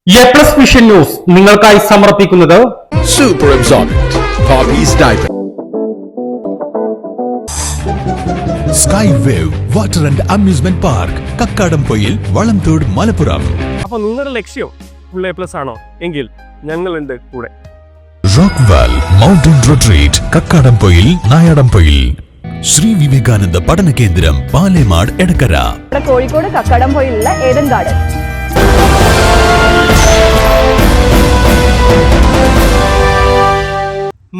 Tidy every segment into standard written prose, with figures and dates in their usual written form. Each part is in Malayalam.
എ പ്ലസ് വിഷൻ ന്യൂസ് നിങ്ങൾക്കായി സമർപ്പിക്കുന്നത് super absorbent Popees diaper sky wave water and amusement park Kakkadampoyil Valamthode Malappuram. അപ്പോൾ നിങ്ങളുടെ ലക്ഷ്യം ഫുൾ എ പ്ലസ് ആണോ എങ്കിൽ ഞങ്ങളുണ്ട് കൂടെ. Rockvale mountain retreat Kakkadampoyil Nayadampoyil Shri Vivekananda പഠന കേന്ദ്രം പാലേമാട് എടക്കര കോഴിക്കോട് കക്കാടംപൊയിലുള്ള ഏഡൻ ഗാർഡൻ.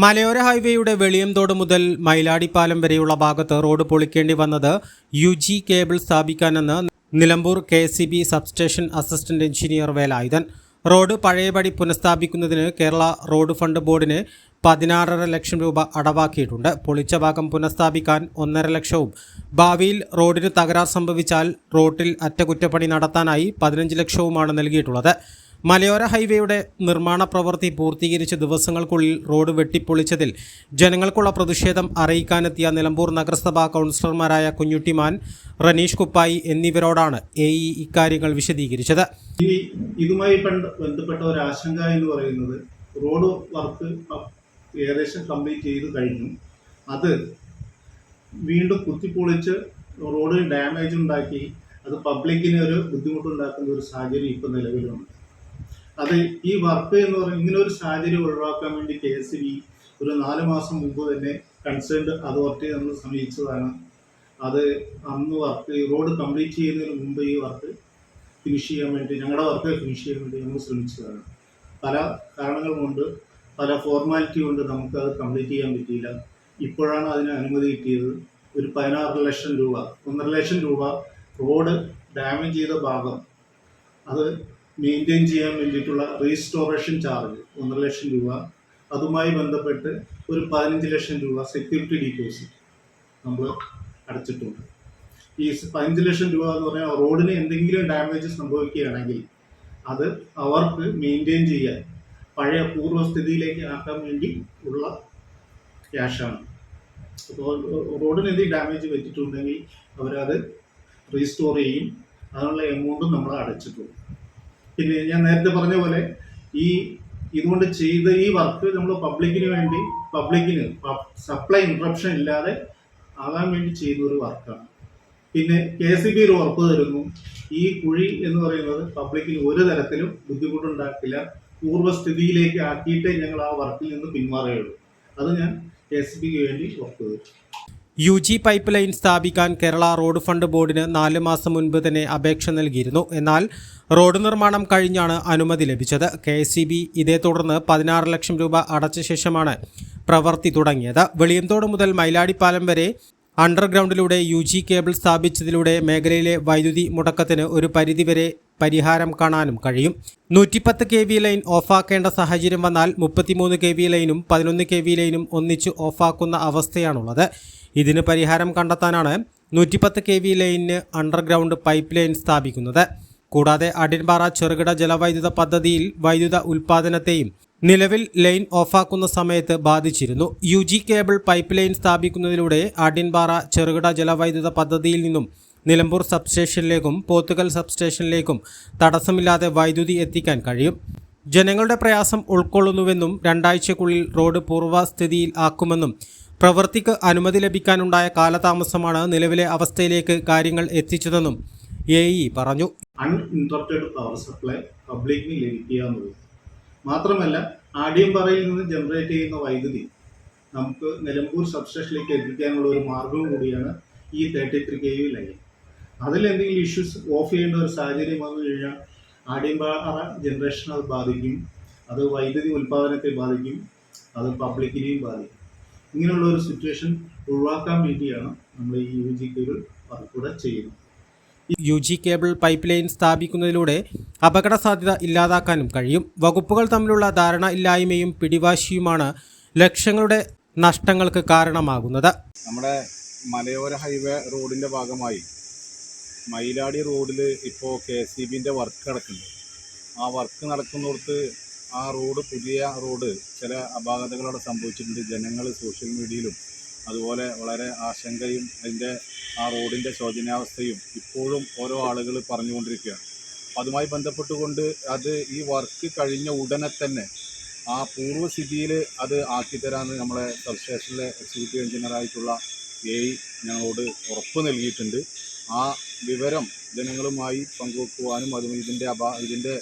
മലയോര ഹൈവേയുടെ വെളിയംതോട് മുതൽ മൈലാടിപ്പാലം വരെയുള്ള ഭാഗത്ത് റോഡ് പൊളിക്കേണ്ടി വന്നത് UG കേബിൾ സ്ഥാപിക്കാനെന്ന് Nilambur KCB substation assistant engineer Velayudhan. Road പഴയപടി പുനഃസ്ഥാപിക്കുന്നതിന് കേരള റോഡ് ഫണ്ട് ബോർഡിന് 16.5 ലക്ഷം രൂപ അടവാക്കിയിട്ടുണ്ട്. പൊളിച്ച ഭാഗം പുനഃസ്ഥാപിക്കാൻ 1.5 ലക്ഷവും ഭാവിയിൽ റോഡിന് തകരാർ സംഭവിച്ചാൽ റോഡിൽ അറ്റകുറ്റപ്പണി നടത്താനായി 15 ലക്ഷവുമാണ് നൽകിയിട്ടുള്ളത്. മലയോര ഹൈവേയുടെ നിർമ്മാണ പ്രവൃത്തി പൂർത്തീകരിച്ച ദിവസങ്ങൾക്കുള്ളിൽ റോഡ് വെട്ടിപ്പൊളിച്ചതിൽ ജനങ്ങൾക്കുള്ള പ്രതിഷേധം അറിയിക്കാനെത്തിയ നിലമ്പൂർ നഗരസഭാ കൗൺസിലർമാരായ കുഞ്ഞുട്ടിമാൻ, റനീഷ് കുപ്പായി എന്നിവരോടാണ് AE ഇക്കാര്യങ്ങൾ വിശദീകരിച്ചത്. ഇതുമായി ബന്ധപ്പെട്ട ഒരു ആശങ്ക എന്ന് പറയുന്നത് റോഡ് വർക്ക് ഏകദേശം കംപ്ലീറ്റ് ചെയ്ത് കഴിഞ്ഞു. അത് വീണ്ടും കുത്തിപ്പൊളിച്ച് റോഡിന് ഡാമേജ് ഉണ്ടാക്കി അത് പബ്ലിക്കിന് ഒരു ബുദ്ധിമുട്ടുണ്ടാക്കുന്ന ഒരു സാഹചര്യം ഇപ്പോൾ നിലവിലുണ്ട്. അത് ഈ വർക്ക് എന്ന് പറയുന്നത് ഇങ്ങനെ ഒരു സാഹചര്യം ഒഴിവാക്കാൻ വേണ്ടി KSB ഒരു 4 മാസം മുമ്പ് തന്നെ കൺസേൺഡ് അതോറിറ്റി നമ്മൾ സമീപിച്ചതാണ്. അത് അന്ന് വർക്ക് റോഡ് കംപ്ലീറ്റ് ചെയ്യുന്നതിന് മുമ്പ് ഈ വർക്ക് ഫിനിഷ് ചെയ്യാൻ വേണ്ടി ഞങ്ങളുടെ വർക്ക് ഫിനിഷ് ചെയ്യാൻ വേണ്ടി നമ്മൾ ശ്രമിച്ചതാണ്. പല കാരണങ്ങൾ കൊണ്ട് പല ഫോർമാലിറ്റി കൊണ്ട് നമുക്കത് കംപ്ലീറ്റ് ചെയ്യാൻ പറ്റിയില്ല. ഇപ്പോഴാണ് അതിന് അനുമതി കിട്ടിയത്. ഒരു 16 ലക്ഷം രൂപ 1.5 ലക്ഷം രൂപ റോഡ് ഡാമേജ് ചെയ്ത ഭാഗം അത് മെയിൻറ്റെയിൻ ചെയ്യാൻ വേണ്ടിയിട്ടുള്ള റീസ്റ്റോറേഷൻ ചാർജ് 1.5 ലക്ഷം രൂപ, അതുമായി ബന്ധപ്പെട്ട് ഒരു 15 ലക്ഷം രൂപ സെക്യൂരിറ്റി ഡിപ്പോസിറ്റ് നമ്മൾ അടച്ചിട്ടുണ്ട്. ഈ 15 ലക്ഷം രൂപ എന്ന് പറഞ്ഞാൽ റോഡിന് എന്തെങ്കിലും ഡാമേജ് സംഭവിക്കുകയാണെങ്കിൽ അത് അവർക്ക് മെയിൻറ്റെയിൻ ചെയ്യാൻ പഴയ പൂർവ്വസ്ഥിതിയിലേക്ക് ആക്കാൻ വേണ്ടി ഉള്ള ക്യാഷാണ്. അപ്പോൾ റോഡിന് എന്തെങ്കിലും ഡാമേജ് പറ്റിയിട്ടുണ്ടെങ്കിൽ അവരത് റീസ്റ്റോർ ചെയ്യും. അതിനുള്ള എമൗണ്ടും നമ്മൾ അടച്ചിട്ടുണ്ട്. പിന്നെ ഞാൻ നേരത്തെ പറഞ്ഞ പോലെ ഇതുകൊണ്ട് ചെയ്ത ഈ വർക്ക് നമ്മൾ പബ്ലിക്കിന് സപ്ലൈ ഇൻട്രപ്ഷൻ ഇല്ലാതെ ആകാൻ വേണ്ടി ചെയ്യുന്ന ഒരു വർക്കാണ്. പിന്നെ KSB ഒരു ഉറപ്പ് തരുന്നു, ഈ കുഴി എന്ന് പറയുന്നത് പബ്ലിക്കിന് ഒരു തരത്തിലും ബുദ്ധിമുട്ടുണ്ടാക്കില്ല, പൂർവ്വസ്ഥിതിയിലേക്ക് ആക്കിയിട്ടേ ഞങ്ങൾ ആ വർക്കിൽ നിന്ന് പിന്മാറുകയുള്ളൂ. അത് ഞാൻ KSBക്ക് വേണ്ടി ഉറപ്പ് തരും. UG പൈപ്പ് ലൈൻ സ്ഥാപിക്കാൻ കേരള റോഡ് ഫണ്ട് ബോർഡിന് 4 മാസം മുൻപ് തന്നെ അപേക്ഷ നൽകിയിരുന്നു. എന്നാൽ റോഡ് നിർമ്മാണം കഴിഞ്ഞാണ് അനുമതി ലഭിച്ചത്. KSB ഇതേ തുടർന്ന് 16 ലക്ഷം രൂപ അടച്ച ശേഷമാണ് പ്രവൃത്തി തുടങ്ങിയത്. വെളിയംതോട് മുതൽ മൈലാടിപ്പാലം വരെ അണ്ടർഗ്രൗണ്ടിലൂടെ UG കേബിൾ സ്ഥാപിച്ചതിലൂടെ മേഖലയിലെ വൈദ്യുതി മുടക്കത്തിന് ഒരു പരിധിവരെ പരിഹാരം കാണാനും കഴിയും. 110 kV ലൈൻ ഓഫാക്കേണ്ട സാഹചര്യം വന്നാൽ 33 kV ലൈനും 11 kV ലൈനും ഒന്നിച്ച് ഓഫാക്കുന്ന അവസ്ഥയാണുള്ളത്. ഇതിന് പരിഹാരം കണ്ടെത്താനാണ് 110 kV ലൈനിന് അണ്ടർഗ്രൗണ്ട് പൈപ്പ് ലൈൻ സ്ഥാപിക്കുന്നത്. കൂടാതെ അടിൻപാറ ചെറുകിട ജലവൈദ്യുത പദ്ധതിയിൽ വൈദ്യുത ഉൽപ്പാദനത്തെയും നിലവിൽ ലൈൻ ഓഫാക്കുന്ന സമയത്ത് ബാധിച്ചിരുന്നു. UG കേബിൾ പൈപ്പ് ലൈൻ സ്ഥാപിക്കുന്നതിലൂടെ അടിൻപാറ ചെറുകിട ജലവൈദ്യുത പദ്ധതിയിൽ നിന്നും നിലമ്പൂർ സബ്സ്റ്റേഷനിലേക്കും പോത്തുകൽ സബ്സ്റ്റേഷനിലേക്കും തടസ്സമില്ലാതെ വൈദ്യുതി എത്തിക്കാൻ കഴിയും. ജനങ്ങളുടെ പ്രയാസം ഉൾക്കൊള്ളുന്നുവെന്നും 2 ആഴ്ചയ്ക്കുള്ളിൽ റോഡ് പൂർവ്വസ്ഥിതിയിൽ ആക്കുമെന്നും പ്രവൃത്തിക്ക് അനുമതി ലഭിക്കാനുണ്ടായ കാലതാമസമാണ് നിലവിലെ അവസ്ഥയിലേക്ക് കാര്യങ്ങൾ എത്തിച്ചതെന്നും AE പറഞ്ഞു. അൺഇൻറ്ററപ്റ്റഡ് പവർ സപ്ലൈ പബ്ലിക്കിന് ലഭിക്കുക എന്നുള്ളത് മാത്രമല്ല, ആടിയമ്പാറയിൽ നിന്ന് ജനറേറ്റ് ചെയ്യുന്ന വൈദ്യുതി നമുക്ക് നിലമ്പൂർ സബ്സ്റ്റേഷനിലേക്ക് എത്തിക്കാനുള്ള ഒരു മാർഗവും കൂടിയാണ് ഈ 33 kV ലൈൻ. അതിലെന്തെങ്കിലും ഇഷ്യൂസ് ഓഫ് ചെയ്യേണ്ട ഒരു സാഹചര്യം വന്നു കഴിഞ്ഞാൽ ആടിയമ്പാറ ജനറേഷൻ അത് ബാധിക്കും, അത് വൈദ്യുതി ഉൽപ്പാദനത്തെ ബാധിക്കും, അത് പബ്ലിക്കിനെയും ബാധിക്കും. ഇങ്ങനെയുള്ള ഒരു സിറ്റുവേഷൻ ഒഴിവാക്കാൻ വേണ്ടിയാണ് നമ്മൾ ഈ UG കേബിൾ വർക്കൂടെ ചെയ്യുന്നത്. UG കേബിൾ പൈപ്പ് ലൈൻ സ്ഥാപിക്കുന്നതിലൂടെ അപകട സാധ്യത ഇല്ലാതാക്കാനും കഴിയും. വകുപ്പുകൾ തമ്മിലുള്ള ധാരണ ഇല്ലായ്മയും പിടിവാശിയുമാണ് ലക്ഷങ്ങളുടെ നഷ്ടങ്ങൾക്ക് കാരണമാകുന്നത്. നമ്മുടെ മലയോര ഹൈവേ റോഡിൻ്റെ ഭാഗമായി മൈലാടി റോഡിൽ ഇപ്പോൾ KSBൻ്റെ വർക്ക് നടക്കുന്നുണ്ട്. ആ വർക്ക് നടക്കുന്നിടത്ത് ആ റോഡ് പുതിയ റോഡ് ചില അപാകതകളോടെ സംഭവിച്ചിട്ടുണ്ട്. ജനങ്ങൾ സോഷ്യൽ മീഡിയയിലും അതുപോലെ വളരെ ആശങ്കയും ആ റോഡിൻ്റെ ശോചനീയാവസ്ഥയും ഇപ്പോഴും ഓരോ ആളുകൾ പറഞ്ഞുകൊണ്ടിരിക്കുകയാണ്. അതുമായി ബന്ധപ്പെട്ടുകൊണ്ട് അത് ഈ വർക്ക് കഴിഞ്ഞ ഉടനെ തന്നെ ആ പൂർവ്വസ്ഥിതിയിൽ അത് ആക്കിത്തരാമെന്ന് നമ്മളെ സബ്സ്റ്റേഷനിലെ എക്സിക്യൂട്ടീവ് എഞ്ചിനീയറായിട്ടുള്ള AI ഞങ്ങളോട് ഉറപ്പ് നൽകിയിട്ടുണ്ട്. ആ വിവരം ജനങ്ങളുമായി പങ്കുവെക്കുവാനും അതും ഇതിൻ്റെ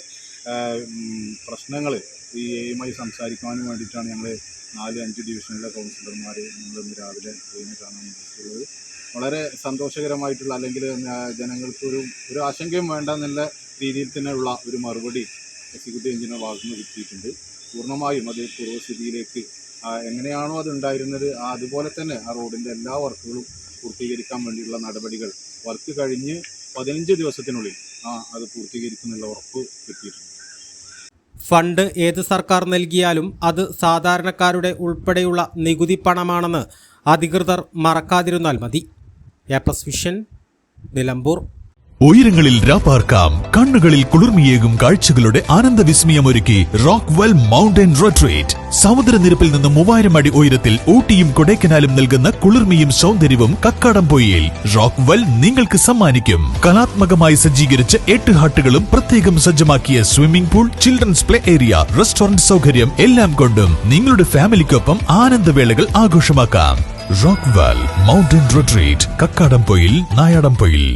പ്രശ്നങ്ങൾ ഈ AIയുമായി സംസാരിക്കുവാനും വേണ്ടിയിട്ടാണ് ഞങ്ങൾ 4-5 ഡിവിഷനിലെ കൗൺസിലർമാർ ഞങ്ങൾ ഇന്ന് രാവിലെ ഇതിനെ കാണാൻ വേണ്ടിയിട്ടുള്ളത്. വളരെ സന്തോഷകരമായിട്ടുള്ള, അല്ലെങ്കിൽ ജനങ്ങൾക്ക് ഒരു ആശങ്കയും വേണ്ട എന്നുള്ള രീതിയിൽ തന്നെയുള്ള ഒരു മറുപടി എക്സിക്യൂട്ടീവ് എഞ്ചിനീയർ ഭാഗത്ത് നിന്ന് കിട്ടിയിട്ടുണ്ട്. പൂർണ്ണമായും അത് പൂർവ്വസ്ഥിതിയിലേക്ക് എങ്ങനെയാണോ അത് ഉണ്ടായിരുന്നത് അതുപോലെ തന്നെ ആ റോഡിൻ്റെ എല്ലാ വർക്കുകളും പൂർത്തീകരിക്കാൻ വേണ്ടിയുള്ള നടപടികൾ വർക്ക് കഴിഞ്ഞ് 15 ദിവസത്തിനുള്ളിൽ അത് പൂർത്തീകരിക്കുന്നുള്ള ഉറപ്പ് കിട്ടിയിട്ടുണ്ട്. ഫണ്ട് ഏത് സർക്കാർ നൽകിയാലും അത് സാധാരണക്കാരുടെ ഉൾപ്പെടെയുള്ള നികുതി പണമാണെന്ന് അധികൃതർ മറക്കാതിരുന്നാൽ മതി. A plus vision, Nilambur. ഉയരങ്ങളിൽ രാപ്പാർക്കാം, കണ്ണുകളിൽ കുളിർമിയേകും കാഴ്ചകളുടെ ആനന്ദവിസ്മയമൊരുക്കി റോക്ക്വെൽ മൗണ്ടൻ റിട്രീറ്റ്. സമുദ്രനിരപ്പിൽ നിന്ന് 3000 അടി ഉയരത്തിൽ ഊട്ടിയും കൊടൈക്കനാലും നൽകുന്ന കുളിർമയും സൗന്ദര്യവും കക്കാടംപൊയിൽ റോക്ക്വെൽ നിങ്ങൾക്ക് സമ്മാനിക്കും. കലാത്മകമായി സജ്ജീകരിച്ച 8 ഹട്ടുകളും പ്രത്യേകം സജ്ജമാക്കിയ swimming pool, children's play area, restaurant സൗകര്യം എല്ലാം കൊണ്ടും നിങ്ങളുടെ ഫാമിലിക്കൊപ്പം ആനന്ദവേളകൾ ആഘോഷമാക്കാം. Rockwell mountain retreat, Kakkadampoyil, Nayadampoyil.